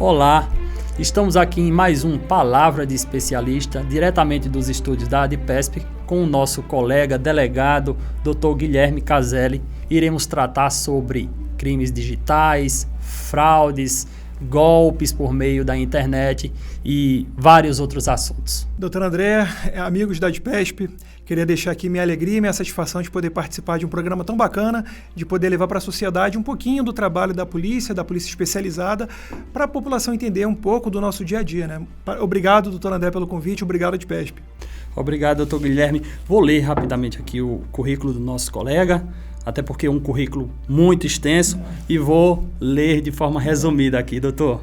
Olá, estamos aqui em mais um Palavra de Especialista, diretamente dos estúdios da ADPESP, com o nosso colega delegado, Dr. Guilherme Caselli. Iremos tratar sobre crimes digitais, fraudes, golpes por meio da internet e vários outros assuntos. Doutor André, amigos da ADPESP, queria deixar aqui minha alegria e minha satisfação de poder participar de um programa tão bacana, de poder levar para a sociedade um pouquinho do trabalho da polícia especializada, para a população entender um pouco do nosso dia a dia, né? Obrigado, doutor André, pelo convite, obrigado, ADPESP. Obrigado, doutor Guilherme. Vou ler rapidamente aqui o currículo do nosso colega, até porque é um currículo muito extenso, e vou ler de forma resumida aqui, doutor.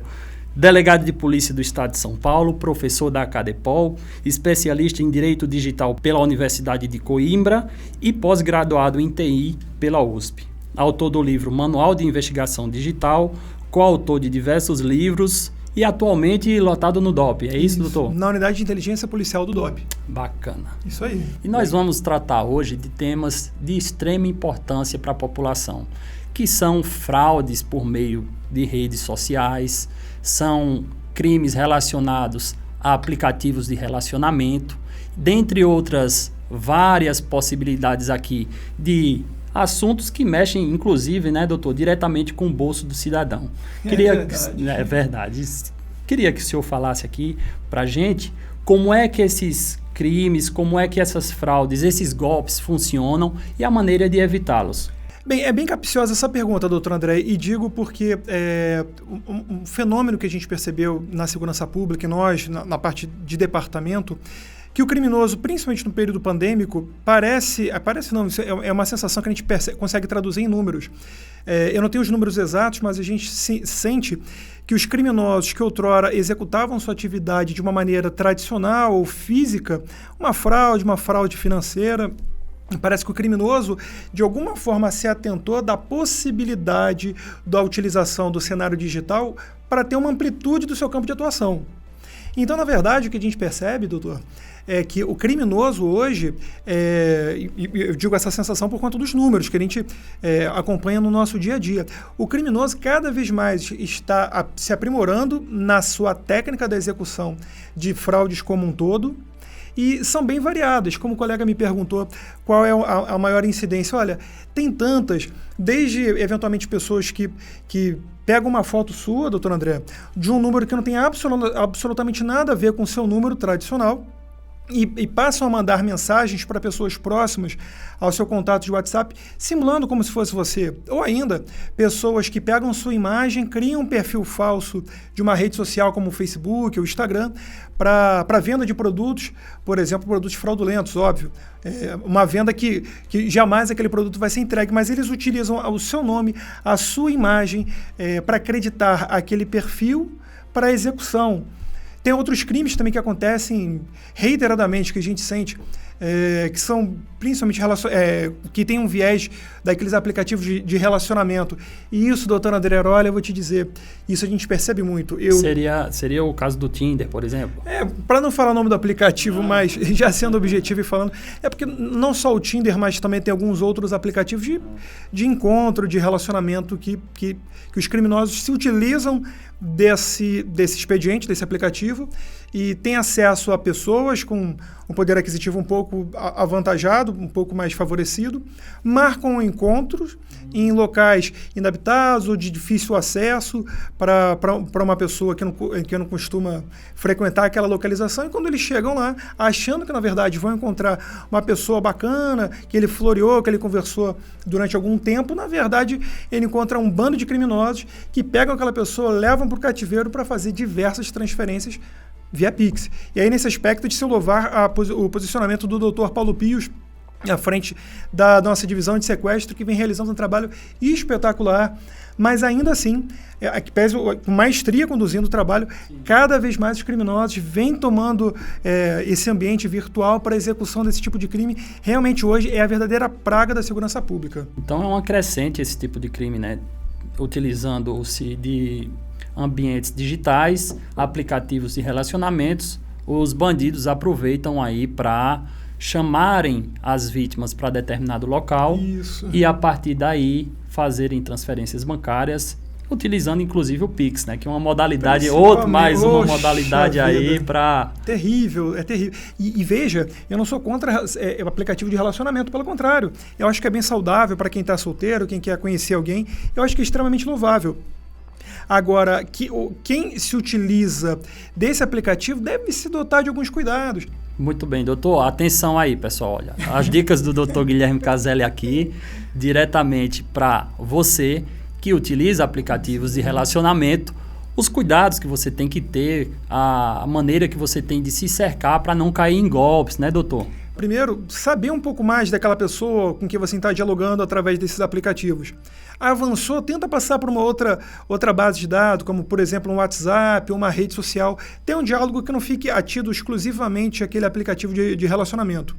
Delegado de Polícia do Estado de São Paulo, professor da Acadepol, especialista em Direito Digital pela Universidade de Coimbra e pós-graduado em TI pela USP. Autor do livro Manual de Investigação Digital, coautor de diversos livros e atualmente lotado no DOP. É isso, doutor? Na Unidade de Inteligência Policial do DOP. Bacana. Isso aí. E nós vamos tratar hoje de temas de extrema importância para a população, que são fraudes por meio de redes sociais, são crimes relacionados a aplicativos de relacionamento, dentre outras várias possibilidades aqui de assuntos que mexem, inclusive, né, doutor, diretamente com o bolso do cidadão. É verdade. Queria que o senhor falasse aqui para a gente como é que esses crimes, como é que essas fraudes, esses golpes funcionam e a maneira de evitá-los. Bem, é bem capciosa essa pergunta, doutor André, e digo porque um fenômeno que a gente percebeu na segurança pública, e nós, na parte de departamento, que o criminoso, principalmente no período pandêmico, é uma sensação que a gente consegue traduzir em números. Eu não tenho os números exatos, mas a gente sente que os criminosos que outrora executavam sua atividade de uma maneira tradicional ou física, uma fraude financeira, parece que o criminoso, de alguma forma, se atentou da possibilidade da utilização do cenário digital para ter uma amplitude do seu campo de atuação. Então, na verdade, o que a gente percebe, doutor, é que o criminoso hoje, eu digo essa sensação por conta dos números que a gente acompanha no nosso dia a dia, o criminoso cada vez mais está se aprimorando na sua técnica da execução de fraudes como um todo, e são bem variadas. Como o colega me perguntou qual é a maior incidência, olha, tem tantas, desde eventualmente pessoas que pegam uma foto sua, doutor André, de um número que não tem absolutamente nada a ver com o seu número tradicional, e passam a mandar mensagens para pessoas próximas ao seu contato de WhatsApp, simulando como se fosse você. Ou ainda, pessoas que pegam sua imagem, criam um perfil falso de uma rede social como o Facebook ou o Instagram para venda de produtos, por exemplo, produtos fraudulentos, óbvio. Uma venda que jamais aquele produto vai ser entregue, mas eles utilizam o seu nome, a sua imagem, para acreditar aquele perfil para a execução. Tem outros crimes também que acontecem reiteradamente, que a gente sente, que são principalmente que tem um viés daqueles aplicativos de relacionamento. E isso, doutor André, olha, eu vou te dizer, isso a gente percebe muito. Seria o caso do Tinder, por exemplo? Para não falar o nome do aplicativo, mas já sendo objetivo e falando, porque não só o Tinder, mas também tem alguns outros aplicativos de encontro, de relacionamento que os criminosos se utilizam desse expediente, desse aplicativo, e tem acesso a pessoas com um poder aquisitivo um pouco avantajado, um pouco mais favorecido, marcam encontros em locais inabitados ou de difícil acesso para uma pessoa que não costuma frequentar aquela localização, e quando eles chegam lá, achando que na verdade vão encontrar uma pessoa bacana, que ele floreou, que ele conversou durante algum tempo, na verdade ele encontra um bando de criminosos que pegam aquela pessoa, levam para o cativeiro para fazer diversas transferências via Pix. E aí, nesse aspecto, de se louvar o posicionamento do Dr. Paulo Pios, à frente da nossa divisão de sequestro, que vem realizando um trabalho espetacular, mas ainda assim, com maestria conduzindo o trabalho, cada vez mais os criminosos vêm tomando esse ambiente virtual para a execução desse tipo de crime. Realmente, hoje, é a verdadeira praga da segurança pública. Então, é uma crescente esse tipo de crime, né? Utilizando-se de ambientes digitais, aplicativos de relacionamentos, os bandidos aproveitam aí para chamarem as vítimas para determinado local. Isso. E a partir daí fazerem transferências bancárias utilizando inclusive o Pix, né? Que é uma modalidade, Principalmente, uma modalidade aí vida. para... Terrível, é terrível. E veja, eu não sou contra o aplicativo de relacionamento, pelo contrário. Eu acho que é bem saudável para quem está solteiro, quem quer conhecer alguém. Eu acho que é extremamente louvável. Agora, quem se utiliza desse aplicativo deve se dotar de alguns cuidados. Muito bem, doutor. Atenção aí, pessoal. Olha, as dicas do doutor Guilherme Caselli aqui, diretamente para você que utiliza aplicativos de relacionamento, os cuidados que você tem que ter, a maneira que você tem de se cercar para não cair em golpes, né, doutor? Primeiro, saber um pouco mais daquela pessoa com quem você está dialogando através desses aplicativos. Avançou, tenta passar por uma outra base de dados, como, por exemplo, um WhatsApp, uma rede social. Tem um diálogo que não fique atido exclusivamente àquele aplicativo de relacionamento.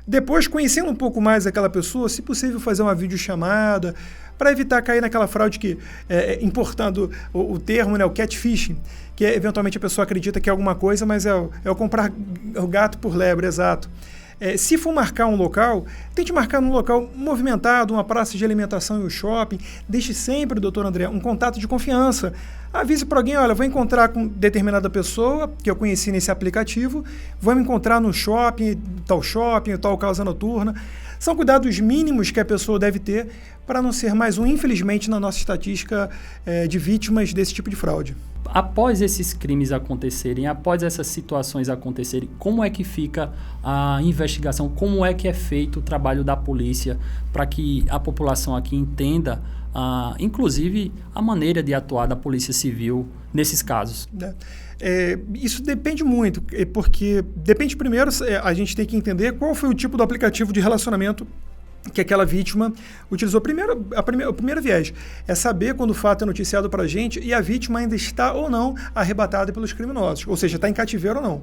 Depois, conhecendo um pouco mais aquela pessoa, se possível, fazer uma videochamada, para evitar cair naquela fraude que, importando o termo, né, o catfishing, que eventualmente a pessoa acredita que é alguma coisa, mas é o comprar o gato por lebre, exato. Se for marcar um local, tente marcar num local movimentado, uma praça de alimentação e um shopping. Deixe sempre, doutor André, um contato de confiança. Avise para alguém, olha, vou encontrar com determinada pessoa que eu conheci nesse aplicativo, vou me encontrar no shopping, tal casa noturna. São cuidados mínimos que a pessoa deve ter para não ser mais um, infelizmente, na nossa estatística de vítimas desse tipo de fraude. Após esses crimes acontecerem, após essas situações acontecerem, como é que fica a investigação? Como é que é feito o trabalho da polícia para que a população aqui entenda, inclusive, a maneira de atuar da Polícia Civil nesses casos? Isso depende muito, porque depende primeiro, a gente tem que entender qual foi o tipo do aplicativo de relacionamento que aquela vítima utilizou. O primeiro viés é saber quando o fato é noticiado para a gente e a vítima ainda está ou não arrebatada pelos criminosos, ou seja, está em cativeiro ou não.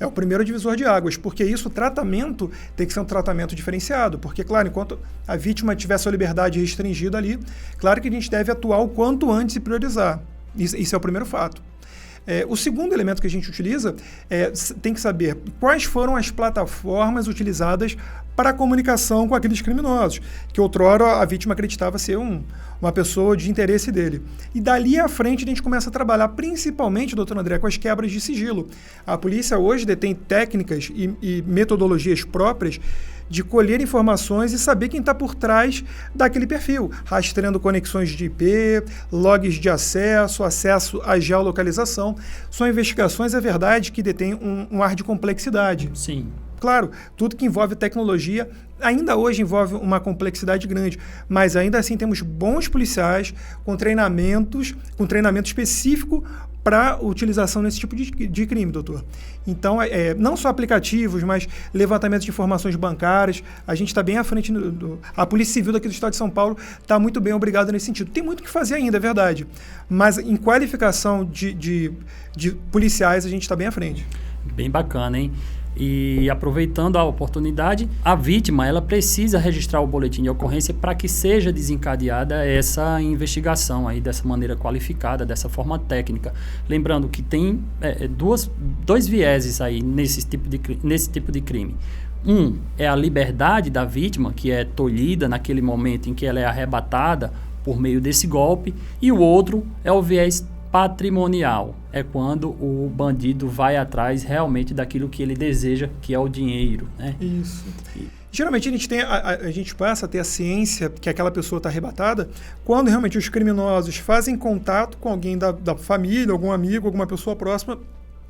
É o primeiro divisor de águas, porque o tratamento tem que ser um tratamento diferenciado, porque, claro, enquanto a vítima tiver sua liberdade restringida ali, claro que a gente deve atuar o quanto antes e priorizar. Isso é o primeiro fato. O segundo elemento que a gente utiliza tem que saber quais foram as plataformas utilizadas para a comunicação com aqueles criminosos, que outrora a vítima acreditava ser uma pessoa de interesse dele. E dali à frente a gente começa a trabalhar principalmente, doutor André, com as quebras de sigilo. A polícia hoje detém técnicas e metodologias próprias de colher informações e saber quem está por trás daquele perfil, rastreando conexões de IP, logs de acesso à geolocalização. São investigações, é verdade, que detêm um ar de complexidade. Sim. Claro, tudo que envolve tecnologia ainda hoje envolve uma complexidade grande, mas ainda assim temos bons policiais com treinamento específico para utilização nesse tipo de crime, doutor. Então, não só aplicativos, mas levantamento de informações bancárias. A gente está bem à frente. A Polícia Civil daqui do Estado de São Paulo está muito bem obrigada nesse sentido. Tem muito o que fazer ainda, é verdade. Mas em qualificação de policiais, a gente está bem à frente. Bem bacana, hein? E aproveitando a oportunidade, a vítima ela precisa registrar o boletim de ocorrência para que seja desencadeada essa investigação aí dessa maneira qualificada, dessa forma técnica. Lembrando que tem dois vieses aí nesse tipo de crime. Um é a liberdade da vítima, que é tolhida naquele momento em que ela é arrebatada por meio desse golpe, e o outro é o viés patrimonial, é quando o bandido vai atrás realmente daquilo que ele deseja, que é o dinheiro, né? Isso. Geralmente a gente passa a ter a ciência que aquela pessoa está arrebatada quando realmente os criminosos fazem contato com alguém da família, algum amigo, alguma pessoa próxima,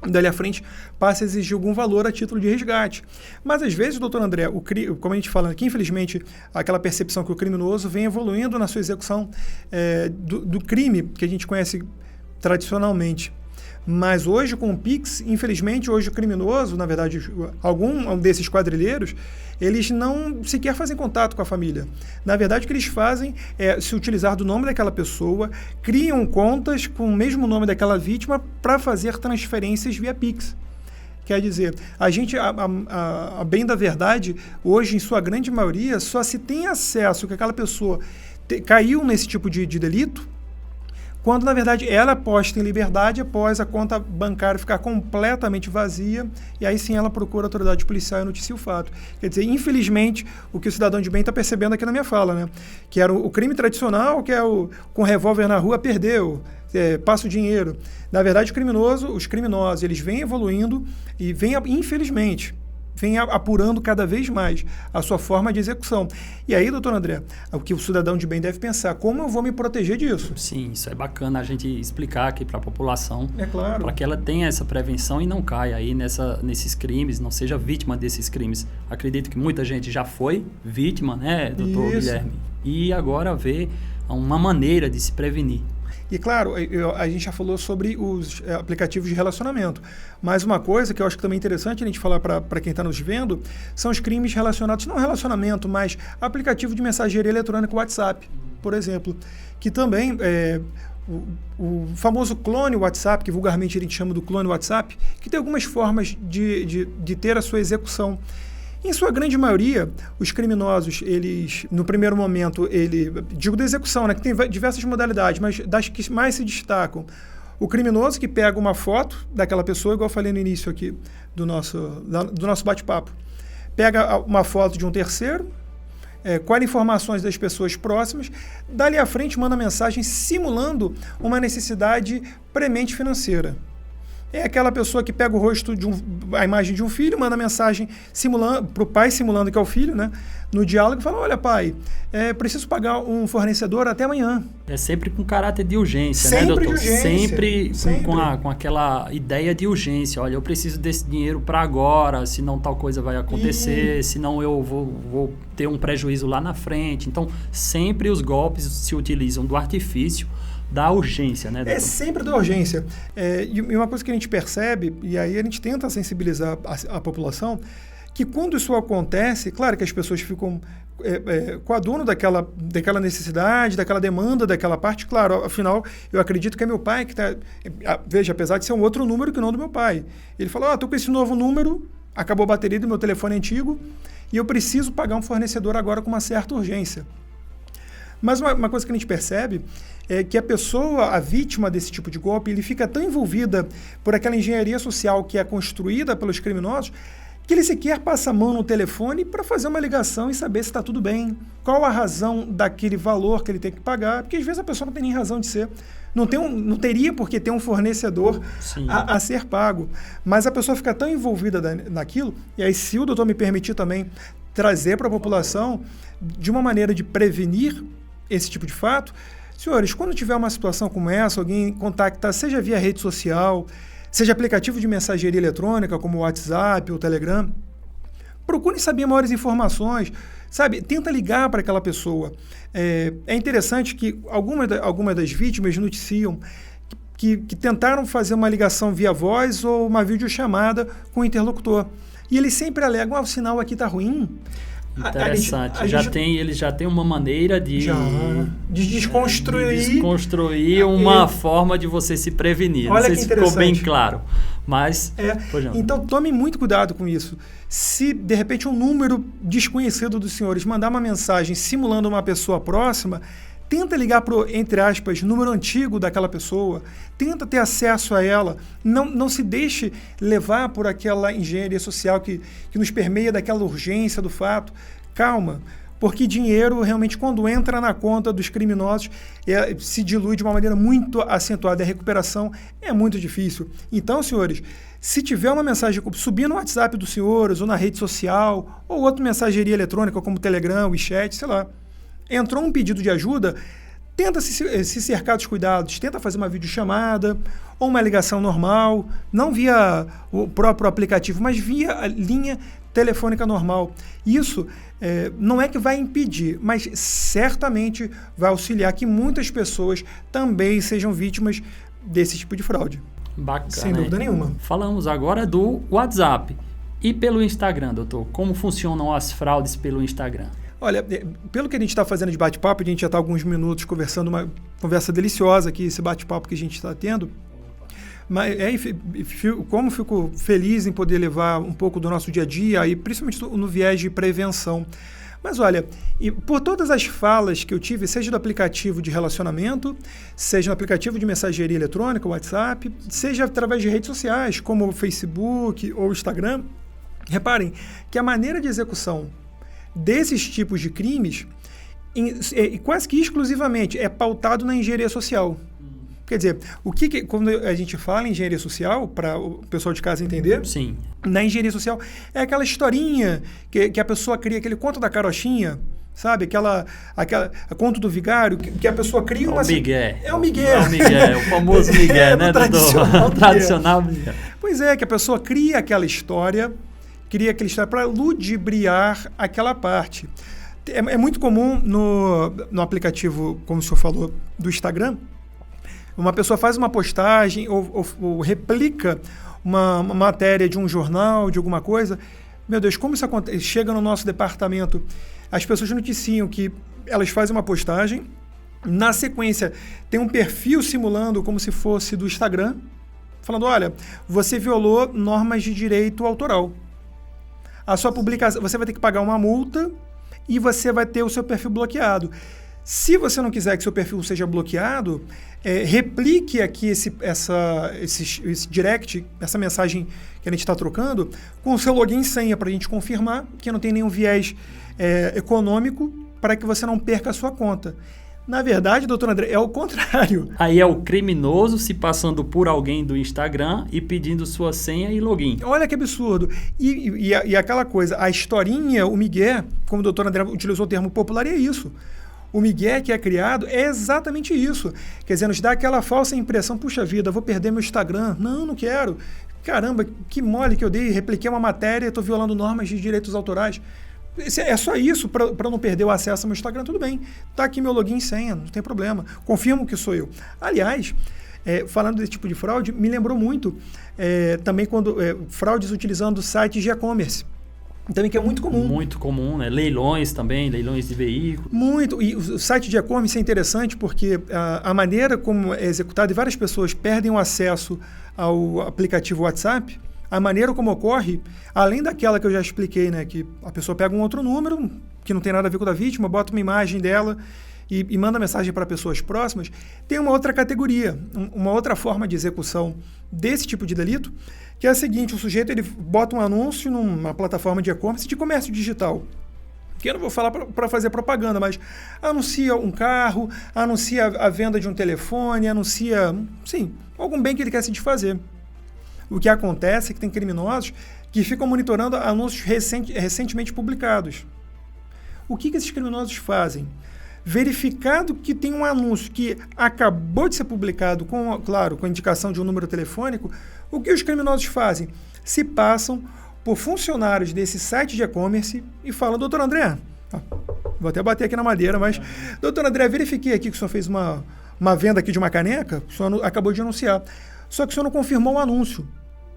dali à frente passa a exigir algum valor a título de resgate. Mas às vezes, doutor André, como a gente fala aqui, infelizmente, aquela percepção que o criminoso vem evoluindo na sua execução do crime que a gente conhece tradicionalmente. Mas hoje, com o Pix, infelizmente, hoje o criminoso, na verdade, algum desses quadrilheiros, eles não sequer fazem contato com a família. Na verdade, o que eles fazem é se utilizar do nome daquela pessoa, criam contas com o mesmo nome daquela vítima para fazer transferências via Pix. Quer dizer, a gente, a bem da verdade, hoje, em sua grande maioria, só se tem acesso que aquela pessoa caiu nesse tipo de delito quando, na verdade, ela é posta em liberdade após a conta bancária ficar completamente vazia, e aí sim ela procura a autoridade policial e noticia o fato. Quer dizer, infelizmente, o que o cidadão de bem está percebendo aqui na minha fala, né? Que era o crime tradicional, que é o com revólver na rua, perdeu, passa o dinheiro. Na verdade, os criminosos, eles vêm evoluindo e vêm, infelizmente, vem apurando cada vez mais a sua forma de execução. E aí, doutor André, o que o cidadão de bem deve pensar, como eu vou me proteger disso? Sim, isso é bacana a gente explicar aqui para a população, é claro, para que ela tenha essa prevenção e não caia aí nesses crimes, não seja vítima desses crimes. Acredito que muita gente já foi vítima, né, doutor Guilherme? E agora vê uma maneira de se prevenir. E claro, a gente já falou sobre os aplicativos de relacionamento, mas uma coisa que eu acho que também é interessante a gente falar para quem está nos vendo, são os crimes relacionados, não relacionamento, mas aplicativo de mensageria eletrônica WhatsApp, por exemplo, que também o famoso clone WhatsApp, que vulgarmente a gente chama do clone WhatsApp, que tem algumas formas de ter a sua execução. Em sua grande maioria, os criminosos, eles, no primeiro momento, digo da execução, né, que tem diversas modalidades, mas das que mais se destacam, o criminoso que pega uma foto daquela pessoa, igual eu falei no início aqui do nosso bate-papo, pega uma foto de um terceiro, com as informações das pessoas próximas, dali à frente manda mensagem simulando uma necessidade premente financeira. É aquela pessoa que pega o rosto a imagem de um filho, manda mensagem para o pai, simulando que é o filho, né? No diálogo, fala: olha, pai, preciso pagar um fornecedor até amanhã. É sempre com caráter de urgência, sempre, né, doutor? De urgência, sempre. Com aquela ideia de urgência. Olha, eu preciso desse dinheiro para agora, senão tal coisa vai acontecer, senão eu vou ter um prejuízo lá na frente. Então, sempre os golpes se utilizam do artifício da urgência, né, doutor? É sempre da urgência. E uma coisa que a gente percebe, e aí a gente tenta sensibilizar a população, que quando isso acontece, claro que as pessoas ficam com a dona daquela necessidade, daquela demanda, daquela parte, claro, afinal, eu acredito que é meu pai que está... Veja, apesar de ser um outro número que não do meu pai. Ele falou: estou com esse novo número, acabou a bateria do meu telefone antigo, e eu preciso pagar um fornecedor agora com uma certa urgência. Mas uma coisa que a gente percebe é que a vítima desse tipo de golpe, ele fica tão envolvida por aquela engenharia social que é construída pelos criminosos, que ele sequer passa a mão no telefone para fazer uma ligação e saber se está tudo bem, qual a razão daquele valor que ele tem que pagar, porque às vezes a pessoa não tem nem razão de ser. Não teria por que ter um fornecedor a ser pago. Mas a pessoa fica tão envolvida naquilo, e aí, se o doutor me permitir também trazer para a população de uma maneira de prevenir esse tipo de fato. Senhores, quando tiver uma situação como essa, alguém contactar, seja via rede social, seja aplicativo de mensageria eletrônica, como o WhatsApp ou o Telegram, procure saber maiores informações, sabe? Tenta ligar para aquela pessoa. É interessante que algumas das vítimas noticiam que tentaram fazer uma ligação via voz ou uma videochamada com o interlocutor. E eles sempre alegam: o sinal aqui está ruim. Interessante. Eles já têm uma maneira de desconstruir uma forma de você se prevenir. Olha, não sei se ficou bem claro. Mas, então, tome muito cuidado com isso. Se, de repente, um número desconhecido dos senhores mandar uma mensagem simulando uma pessoa próxima, tenta ligar para o, entre aspas, número antigo daquela pessoa, tenta ter acesso a ela, não se deixe levar por aquela engenharia social que nos permeia daquela urgência do fato. Calma, porque dinheiro realmente, quando entra na conta dos criminosos, se dilui de uma maneira muito acentuada, a recuperação é muito difícil. Então, senhores, se tiver uma mensagem subir no WhatsApp dos senhores, ou na rede social, ou outra mensageria eletrônica como Telegram, WeChat, sei lá, entrou um pedido de ajuda, tenta se cercar dos cuidados, tenta fazer uma videochamada ou uma ligação normal, não via o próprio aplicativo, mas via a linha telefônica normal. Isso não é que vai impedir, mas certamente vai auxiliar que muitas pessoas também sejam vítimas desse tipo de fraude. Bacana. Sem dúvida nenhuma. Falamos agora do WhatsApp. E pelo Instagram, doutor? Como funcionam as fraudes pelo Instagram? Olha, pelo que a gente está fazendo de bate-papo, a gente já está alguns minutos conversando, uma conversa deliciosa aqui, esse bate-papo que a gente está tendo. Mas como fico feliz em poder levar um pouco do nosso dia a dia, e principalmente no viés de prevenção. Mas olha, e por todas as falas que eu tive, seja do aplicativo de relacionamento, seja no aplicativo de mensageria eletrônica, WhatsApp, seja através de redes sociais, como o Facebook ou o Instagram, reparem que a maneira de execução desses tipos de crimes, quase que exclusivamente, é pautado na engenharia social. Quer dizer, quando a gente fala em engenharia social, para o pessoal de casa entender, Sim. Na engenharia social é aquela historinha que a pessoa cria, aquele conto da carochinha, sabe? Aquela conto do vigário, que a pessoa cria uma... É o Miguel. É o Miguel. É o Miguel, o famoso Miguel, né, doutor? Tradicional Miguel. Pois é, que a pessoa cria aquela história para ludibriar aquela parte. É muito comum no aplicativo, como o senhor falou, do Instagram, uma pessoa faz uma postagem ou replica uma matéria de um jornal, de alguma coisa. Meu Deus, como isso acontece? Chega no nosso departamento, as pessoas noticiam que elas fazem uma postagem, na sequência tem um perfil simulando como se fosse do Instagram, falando, olha, você violou normas de direito autoral. A sua publicação, você vai ter que pagar uma multa e você vai ter o seu perfil bloqueado. Se você não quiser que seu perfil seja bloqueado, replique aqui esse direct, essa mensagem que a gente está trocando, com o seu login e senha para a gente confirmar que não tem nenhum viés econômico para que você não perca a sua conta. Na verdade, doutor André, é o contrário. Aí é o criminoso se passando por alguém do Instagram e pedindo sua senha e login. Olha que absurdo. E aquela coisa, a historinha, o migué, como o doutor André utilizou o termo popular, é isso. O migué que é criado é exatamente isso. Quer dizer, nos dá aquela falsa impressão, puxa vida, vou perder meu Instagram. Não quero. Caramba, que mole que eu dei, repliquei uma matéria, estou violando normas de direitos autorais. É só isso para não perder o acesso ao meu Instagram, tudo bem. Está aqui meu login e senha, não tem problema. Confirmo que sou eu. Aliás, falando desse tipo de fraude, me lembrou muito também quando fraudes utilizando sites de e-commerce. Também que é muito comum. Muito comum, né? Leilões também, leilões de veículos. Muito. E o site de e-commerce é interessante porque a maneira como é executado, e várias pessoas perdem o acesso ao aplicativo WhatsApp, a maneira como ocorre, além daquela que eu já expliquei, né? Que a pessoa pega um outro número, que não tem nada a ver com o da vítima, bota uma imagem dela e manda mensagem para pessoas próximas, tem uma outra categoria, uma outra forma de execução desse tipo de delito, que é a seguinte: o sujeito ele bota um anúncio numa plataforma de e-commerce de comércio digital, que eu não vou falar para fazer propaganda, mas anuncia um carro, anuncia a venda de um telefone, anuncia, sim, algum bem que ele quer se desfazer. O que acontece é que tem criminosos que ficam monitorando anúncios recentemente publicados. O que esses criminosos fazem? Verificado que tem um anúncio que acabou de ser publicado, claro, com a indicação de um número telefônico, o que os criminosos fazem? Se passam por funcionários desse site de e-commerce e falam, doutor André, vou até bater aqui na madeira, mas, doutor André, verifiquei aqui que o senhor fez uma venda aqui de uma caneca, o senhor acabou de anunciar, só que o senhor não confirmou o anúncio.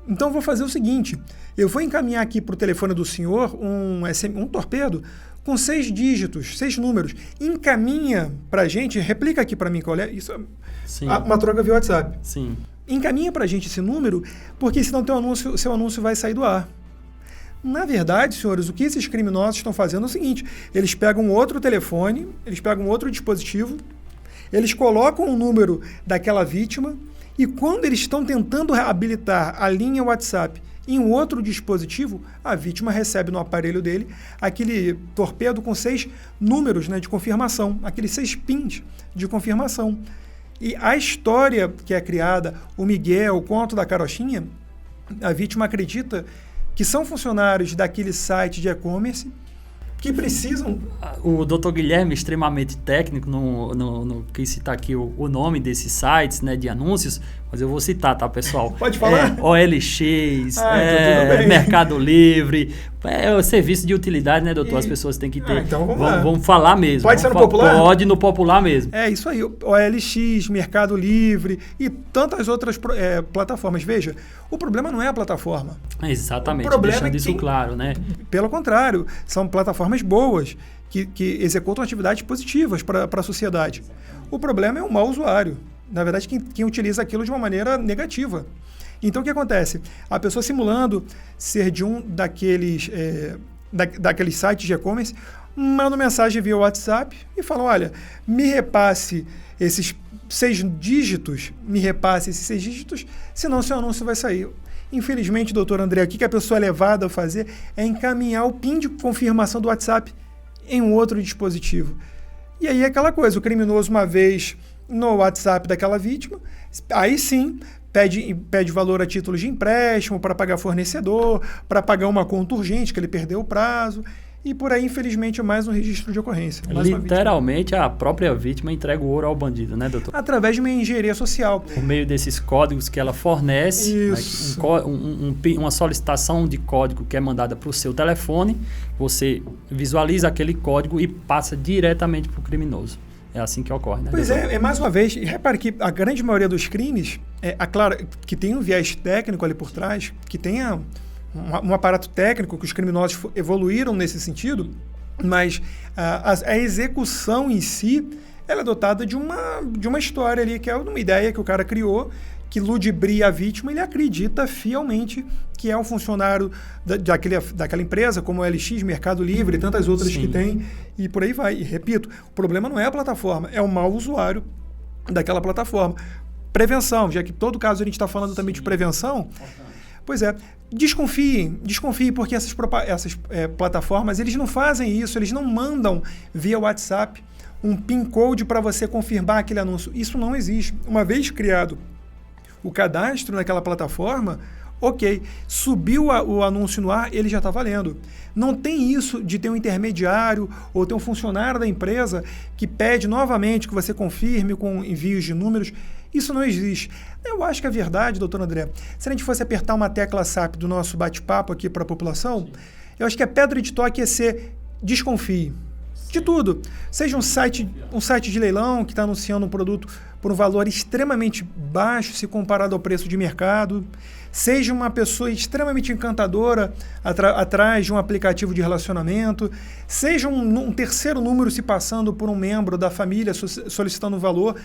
Então, vou fazer o seguinte, eu vou encaminhar aqui para o telefone do senhor um torpedo com 6 dígitos, 6 números. Encaminha para a gente, replica aqui para mim qual é. Isso é uma troca via WhatsApp. Sim. Encaminha para a gente esse número, porque senão seu anúncio vai sair do ar. Na verdade, senhores, o que esses criminosos estão fazendo é o seguinte, eles pegam outro telefone, eles pegam outro dispositivo, eles colocam o número daquela vítima e quando eles estão tentando habilitar a linha WhatsApp em um outro dispositivo, a vítima recebe no aparelho dele aquele torpedo com 6 números, né, de confirmação, aqueles 6 pins de confirmação. E a história que é criada, o Miguel, o conto da carochinha, a vítima acredita que são funcionários daquele site de e-commerce que precisam... O Dr. Guilherme, extremamente técnico, no quis citar aqui o nome desses sites, né, de anúncios, mas eu vou citar, tá, pessoal? Pode falar? OLX, então Mercado Livre, o serviço de utilidade, né, doutor? As pessoas têm que ter. Então vamos falar mesmo. Pode ser no popular? Pode no popular mesmo. É isso aí, OLX, Mercado Livre e tantas outras plataformas. Veja, o problema não é a plataforma. Exatamente, o problema deixando isso claro, né? Pelo contrário, são plataformas boas que executam atividades positivas para a sociedade. O problema é o mau usuário. Na verdade, quem utiliza aquilo de uma maneira negativa. Então, o que acontece? A pessoa simulando ser de um daqueles sites de e-commerce, mandam mensagem via WhatsApp e falam, olha, me repasse esses 6 dígitos, senão seu anúncio vai sair. Infelizmente, doutor André, o que a pessoa é levada a fazer é encaminhar o PIN de confirmação do WhatsApp em um outro dispositivo. E aí é aquela coisa, o criminoso, uma vez no WhatsApp daquela vítima, aí sim pede valor a título de empréstimo, para pagar fornecedor, para pagar uma conta urgente, que ele perdeu o prazo, e por aí, infelizmente, é mais um registro de ocorrência. Literalmente, a própria vítima entrega o ouro ao bandido, né, doutor? Através de uma engenharia social. Por meio desses códigos que ela fornece, né, uma solicitação de código que é mandada para o seu telefone, você visualiza aquele código e passa diretamente para o criminoso. É assim que ocorre, né? Pois é, mais uma vez, repare que a grande maioria dos crimes, claro, que tem um viés técnico ali por trás, que tenha um aparato técnico, que os criminosos evoluíram nesse sentido, mas a execução em si, ela é dotada de uma história ali, que é uma ideia que o cara criou, que ludibria a vítima, ele acredita fielmente que é um funcionário daquela empresa, como o LX, Mercado Livre e tantas outras que tem, e por aí vai. E repito, o problema não é a plataforma, é o mau usuário daquela plataforma. Prevenção, já que todo caso a gente está falando também de prevenção, pois é, desconfie, porque essas plataformas, eles não fazem isso, eles não mandam via WhatsApp um PIN code para você confirmar aquele anúncio. Isso não existe. Uma vez criado o cadastro naquela plataforma, ok, subiu o anúncio no ar, ele já está valendo. Não tem isso de ter um intermediário ou ter um funcionário da empresa que pede novamente que você confirme com envios de números. Isso não existe. Eu acho que a verdade, doutor André, se a gente fosse apertar uma tecla SAP do nosso bate-papo aqui para a população, eu acho que a pedra de toque ia ser desconfie. De tudo. Seja um site de leilão que está anunciando um produto por um valor extremamente baixo se comparado ao preço de mercado, seja uma pessoa extremamente encantadora atrás de um aplicativo de relacionamento, seja um terceiro número se passando por um membro da família solicitando um valor,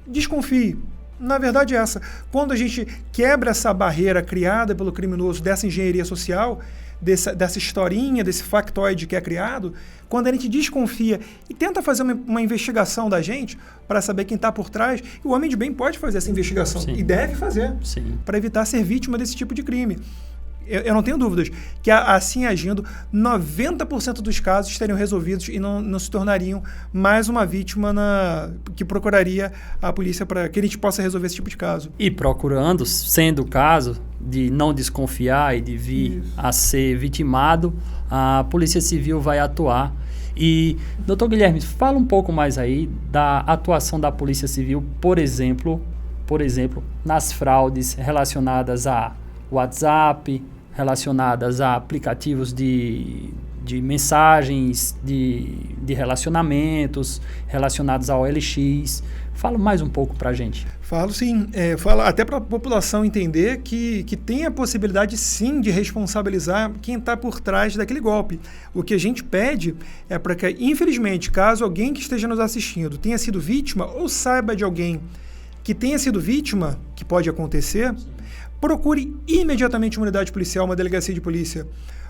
desconfie. Na verdade é essa. Quando a gente quebra essa barreira criada pelo criminoso, dessa engenharia social, dessa historinha, desse factoide que é criado, quando a gente desconfia e tenta fazer uma investigação da gente para saber quem está por trás, o homem de bem pode fazer essa investigação e deve fazer para evitar ser vítima desse tipo de crime. Eu não tenho dúvidas que, assim agindo, 90% dos casos estariam resolvidos e não se tornariam mais uma vítima que procuraria a polícia para que a gente possa resolver esse tipo de caso. E procurando, sendo o caso de não desconfiar e de vir a ser vitimado, a Polícia Civil vai atuar. E, doutor Guilherme, fala um pouco mais aí da atuação da Polícia Civil, por exemplo, nas fraudes relacionadas a WhatsApp, relacionadas a aplicativos de mensagens, de relacionamentos, relacionados ao OLX. Fala mais um pouco para a gente. Falo sim. Falo até para a população entender que tem a possibilidade sim de responsabilizar quem está por trás daquele golpe. O que a gente pede é para que, infelizmente, caso alguém que esteja nos assistindo tenha sido vítima ou saiba de alguém que tenha sido vítima, que pode acontecer, procure imediatamente uma unidade policial, uma delegacia de polícia.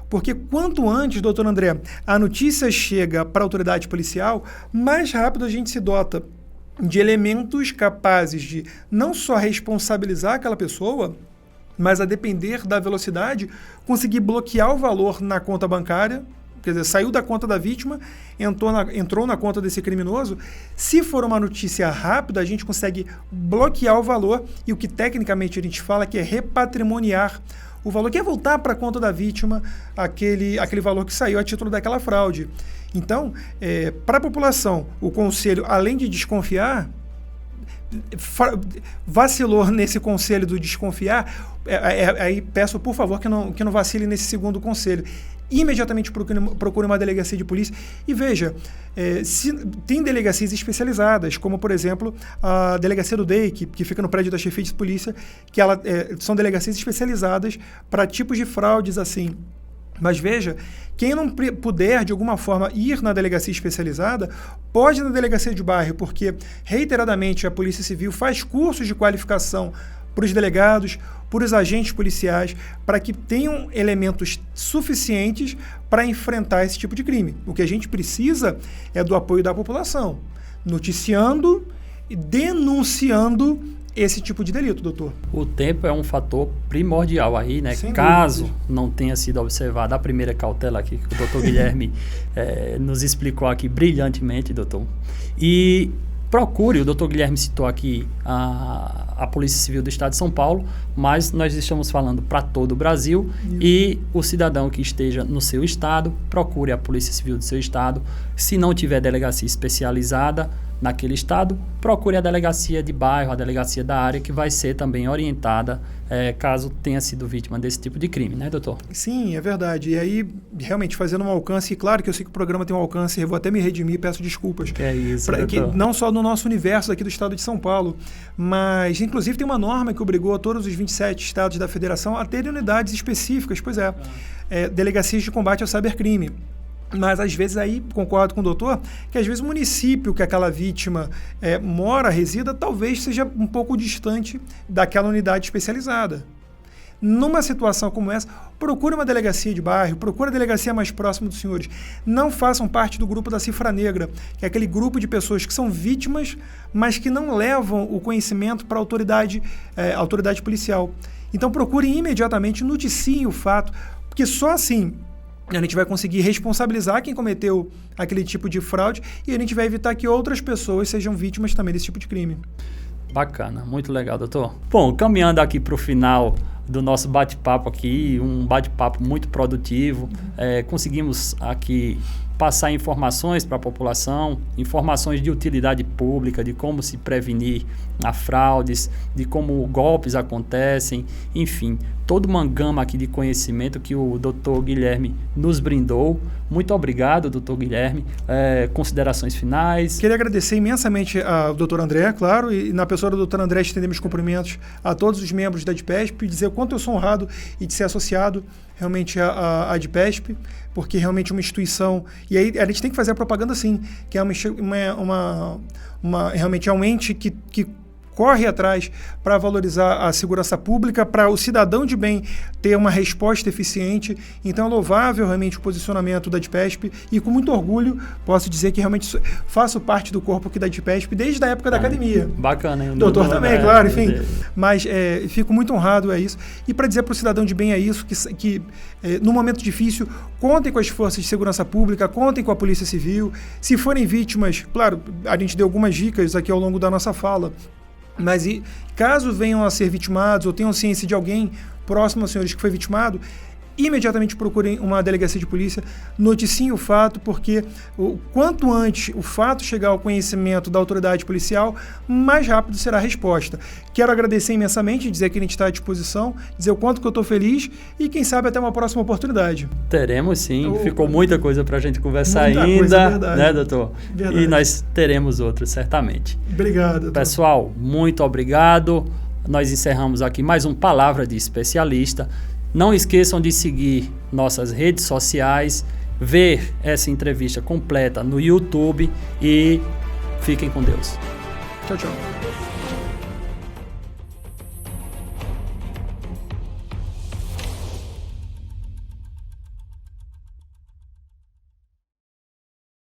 Porque quanto antes, doutor André, a notícia chega para a autoridade policial, mais rápido a gente se dota de elementos capazes de não só responsabilizar aquela pessoa, mas a depender da velocidade, conseguir bloquear o valor na conta bancária, quer dizer, saiu da conta da vítima, entrou na conta desse criminoso. Se for uma notícia rápida, a gente consegue bloquear o valor e o que tecnicamente a gente fala que é repatrimoniar o valor, que é voltar para a conta da vítima aquele valor que saiu a título daquela fraude. Então, para a população, o conselho, além de desconfiar, vacilou nesse conselho do desconfiar, aí peço, por favor, que não vacile nesse segundo conselho. Imediatamente procure uma delegacia de polícia e veja, se tem delegacias especializadas, como, por exemplo, a delegacia do DEI, que fica no prédio da chefia de polícia, que são delegacias especializadas para tipos de fraudes assim. Mas veja, quem não puder, de alguma forma, ir na delegacia especializada, pode ir na delegacia de bairro, porque, reiteradamente, a Polícia Civil faz cursos de qualificação para os delegados, para os agentes policiais, para que tenham elementos suficientes para enfrentar esse tipo de crime. O que a gente precisa é do apoio da população, noticiando e denunciando esse tipo de delito, doutor. O tempo é um fator primordial aí, né? Sem Caso dúvidas. não tenha sido observada a primeira cautela aqui, que o doutor Guilherme nos explicou aqui brilhantemente, doutor. E procure, o doutor Guilherme citou aqui a Polícia Civil do Estado de São Paulo, mas nós estamos falando para todo o Brasil. E o cidadão que esteja no seu estado, procure a Polícia Civil do seu estado. Se não tiver delegacia especializada naquele estado, procure a delegacia de bairro, a delegacia da área, que vai ser também orientada caso tenha sido vítima desse tipo de crime, né, doutor? Sim, é verdade. E aí, realmente, fazendo um alcance, e claro que eu sei que o programa tem um alcance, eu vou até me redimir, peço desculpas. Que é isso, que não só no nosso universo aqui do estado de São Paulo, mas, inclusive, tem uma norma que obrigou todos os 27 estados da federação a terem unidades específicas, delegacias de combate ao cybercrime. Mas, às vezes, aí concordo com o doutor, que às vezes o município que aquela vítima mora, resida, talvez seja um pouco distante daquela unidade especializada. Numa situação como essa, procure uma delegacia de bairro, procure a delegacia mais próxima dos senhores. Não façam parte do grupo da Cifra Negra, que é aquele grupo de pessoas que são vítimas, mas que não levam o conhecimento para a autoridade policial. Então, procurem imediatamente, noticiem o fato, porque só assim a gente vai conseguir responsabilizar quem cometeu aquele tipo de fraude e a gente vai evitar que outras pessoas sejam vítimas também desse tipo de crime. Bacana, muito legal, doutor. Bom, caminhando aqui para o final do nosso bate-papo aqui, um bate-papo muito produtivo, conseguimos aqui passar informações para a população, informações de utilidade pública, de como se prevenir a fraudes, de como golpes acontecem, enfim, toda uma gama aqui de conhecimento que o doutor Guilherme nos brindou. Muito obrigado, doutor Guilherme. Considerações finais? Queria agradecer imensamente ao doutor André, claro, e na pessoa do doutor André estender meus cumprimentos a todos os membros da ADPESP e dizer o quanto eu sou honrado de ser associado realmente à ADPESP, porque realmente é uma instituição, e aí a gente tem que fazer a propaganda sim, que é realmente é um ente que corre atrás para valorizar a segurança pública, para o cidadão de bem ter uma resposta eficiente. Então é louvável realmente o posicionamento da ADPESP e com muito orgulho posso dizer que realmente faço parte do corpo aqui da ADPESP desde a época da academia. Bacana, hein? Doutor também, claro, enfim. Mas fico muito honrado a isso. E para dizer para o cidadão de bem é isso, que no momento difícil, contem com as forças de segurança pública, contem com a Polícia Civil. Se forem vítimas, claro, a gente deu algumas dicas aqui ao longo da nossa fala, mas caso venham a ser vitimados ou tenham ciência de alguém próximo aos senhores que foi vitimado, imediatamente procurem uma delegacia de polícia, noticiem o fato, porque quanto antes o fato chegar ao conhecimento da autoridade policial, mais rápido será a resposta. Quero agradecer imensamente, dizer que a gente está à disposição, dizer o quanto que eu estou feliz e quem sabe até uma próxima oportunidade. Teremos sim, ficou muita coisa para a gente conversar muita ainda, coisa, verdade. Né, doutor? Verdade. E nós teremos outros, certamente. Obrigado, doutor. Pessoal, muito obrigado. Nós encerramos aqui mais um Palavra de Especialista. Não esqueçam de seguir nossas redes sociais, ver essa entrevista completa no YouTube e fiquem com Deus. Tchau, tchau.